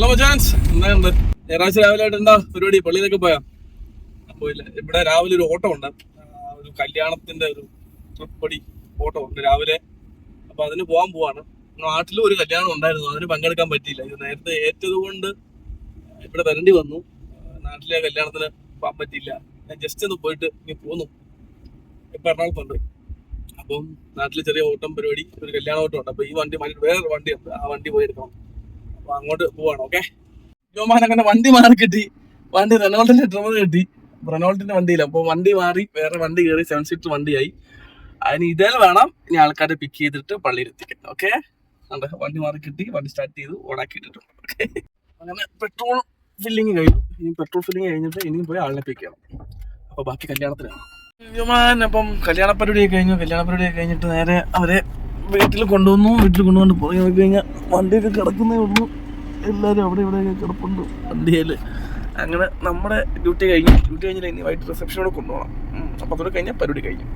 Hello മച്ചാൻസ്, എന്താണ്ട് ഞായറാഴ്ച രാവിലെ ആയിട്ട് എന്താ പരിപാടി? പള്ളിയിലൊക്കെ പോയാ? പോയില്ല. ഇവിടെ രാവിലെ ഒരു ഓട്ടം ഉണ്ട്, ഒരു കല്യാണത്തിന്റെ ഒരു ട്രിപ്പടി ഓട്ടം ഉണ്ട് രാവിലെ. അപ്പൊ അതിന് പോവാണ്. നാട്ടിലും ഒരു കല്യാണം ഉണ്ടായിരുന്നു, അതിന് പങ്കെടുക്കാൻ പറ്റിയില്ല. ഇത് നേരത്തെ ഏറ്റത് കൊണ്ട് ഇവിടെ വരേണ്ടി വന്നു. നാട്ടിലെ കല്യാണത്തിന് പോകാൻ പറ്റിയില്ല. ഞാൻ ജസ്റ്റ് ഒന്ന് പോയിട്ട് ഇനി പോന്നു. ഇപ്പൊ എറണാകുളത്തുണ്ട്. അപ്പം നാട്ടില് ചെറിയ ഓട്ടം പരിപാടി, ഒരു കല്യാണ ഓട്ടം ഉണ്ട്. അപ്പൊ ഈ വണ്ടി വേറൊരു വണ്ടി ഉണ്ട്, ആ വണ്ടി പോയി എടുക്കണം. അപ്പൊ അങ്ങോട്ട് പോവാണ്. ഓക്കെ, ജോമാൻ അങ്ങനെ വണ്ടി മാറി കിട്ടി. വണ്ടി റെനോൾട്ടിന്റെ ട്രിമർ കിട്ടി. റെനോൾട്ടിന്റെ വണ്ടിയില്ല. അപ്പൊ വണ്ടി മാറി വേറെ വണ്ടി കയറി 7 സീറ്റർ വണ്ടിയായി. അതിന് ഇതേൽ വേണം ഇനി ആൾക്കാരെ പിക്ക് ചെയ്തിട്ട് പള്ളിയിൽ എത്തിക്കാൻ. ഓക്കെ, വണ്ടി മാറി കിട്ടി, വണ്ടി സ്റ്റാർട്ട് ചെയ്തു, ഓണാക്കി ഇട്ടിട്ടുണ്ട്. ഓക്കെ, അങ്ങനെ പെട്രോൾ ഫില്ലിങ് കഴിഞ്ഞു. ഇനി പെട്രോൾ ഫില്ലിങ് കഴിഞ്ഞിട്ട് ഇനിയും പോയി ആളിനെ പിക്ക് ചെയ്യണം. അപ്പൊ ബാക്കി കല്യാണത്തിനാണ്. അപ്പം കല്യാണ പരിപാടിയൊക്കെ കഴിഞ്ഞു. കല്യാണ പരിപാടിയൊക്കെ കഴിഞ്ഞിട്ട് നേരെ അവരെ വീട്ടിൽ കൊണ്ടുവന്നു. വീട്ടിൽ കൊണ്ടുവന്ന് പോയി നോക്കി കഴിഞ്ഞാൽ വണ്ടിയൊക്കെ കിടക്കുന്നേ ഉള്ളൂ. എല്ലാവരും അവിടെ ഇവിടെയൊക്കെ കിടപ്പുണ്ട് വണ്ടിയിൽ. അങ്ങനെ നമ്മുടെ ഡ്യൂട്ടി കഴിഞ്ഞിട്ട് ഇനി വൈകിട്ട് റിസപ്ഷനോടെ കൊണ്ടുപോകണം. അപ്പോൾ അതോടെ കഴിഞ്ഞാൽ പരിപാടി കഴിഞ്ഞു.